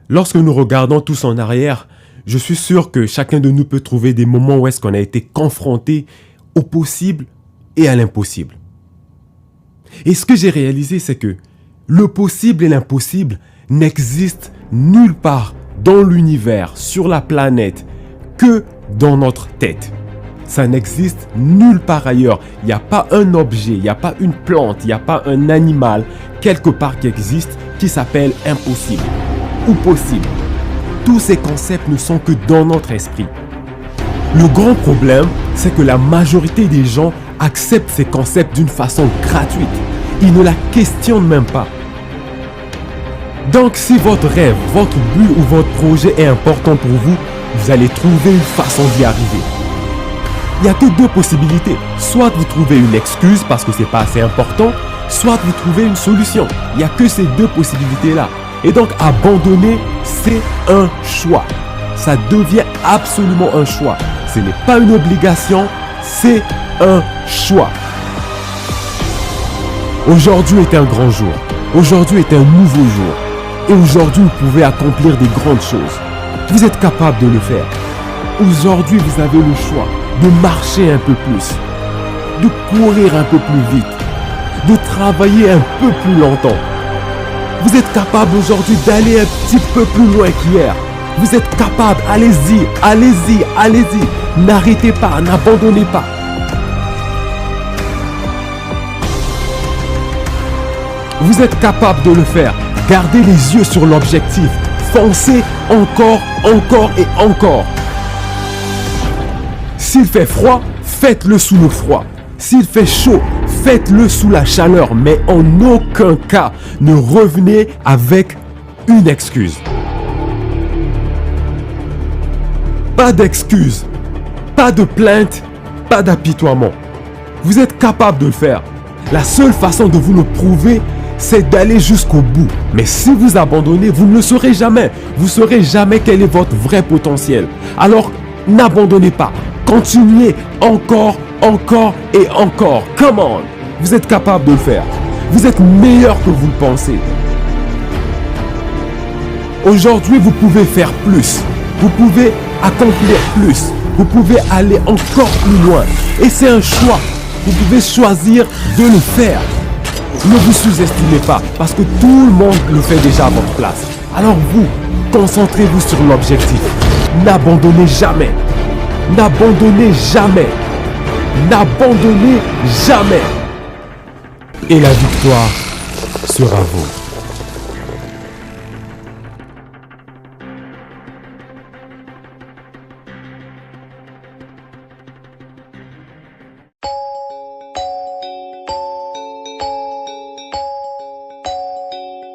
Lorsque nous regardons tous en arrière, je suis sûr que chacun de nous peut trouver des moments où est-ce qu'on a été confronté au possible et à l'impossible. Et ce que j'ai réalisé, c'est que le possible et l'impossible n'existent nulle part dans l'univers, sur la planète, que dans notre tête. Ça n'existe nulle part ailleurs. Il n'y a pas un objet, il n'y a pas une plante, il n'y a pas un animal quelque part qui existe qui s'appelle impossible ou possible. Tous ces concepts ne sont que dans notre esprit. Le grand problème, c'est que la majorité des gens acceptent ces concepts d'une façon gratuite. Ils ne la questionnent même pas. Donc si votre rêve, votre but ou votre projet est important pour vous, vous allez trouver une façon d'y arriver. Il n'y a que deux possibilités. Soit vous trouvez une excuse parce que c'est pas assez important, soit vous trouvez une solution. Il n'y a que ces deux possibilités-là. Et donc abandonner, c'est un choix. Ça devient absolument un choix. Ce n'est pas une obligation, c'est un choix. Aujourd'hui est un grand jour. Aujourd'hui est un nouveau jour. Et aujourd'hui, vous pouvez accomplir des grandes choses. Vous êtes capable de le faire. Aujourd'hui, vous avez le choix de marcher un peu plus, de courir un peu plus vite, de travailler un peu plus longtemps. Vous êtes capable aujourd'hui d'aller un petit peu plus loin qu'hier. Vous êtes capable, allez-y, allez-y, allez-y. N'arrêtez pas, n'abandonnez pas. Vous êtes capable de le faire. Gardez les yeux sur l'objectif. Foncez encore, encore et encore. S'il fait froid, faites-le sous le froid. S'il fait chaud, faites-le sous la chaleur. Mais en aucun cas, ne revenez avec une excuse. Pas d'excuse, pas de plainte, pas d'apitoiement. Vous êtes capable de le faire. La seule façon de vous le prouver, c'est d'aller jusqu'au bout. Mais si vous abandonnez, vous ne le saurez jamais. Vous ne saurez jamais quel est votre vrai potentiel. Alors, n'abandonnez pas. Continuez encore, encore et encore. Come on! Vous êtes capable de le faire. Vous êtes meilleur que vous le pensez. Aujourd'hui, vous pouvez faire plus. Vous pouvez accomplir plus. Vous pouvez aller encore plus loin. Et c'est un choix. Vous pouvez choisir de le faire. Ne vous sous-estimez pas, parce que tout le monde le fait déjà à votre place. Alors vous, concentrez-vous sur l'objectif. N'abandonnez jamais. N'abandonnez jamais. N'abandonnez jamais. Et la victoire sera vôtre.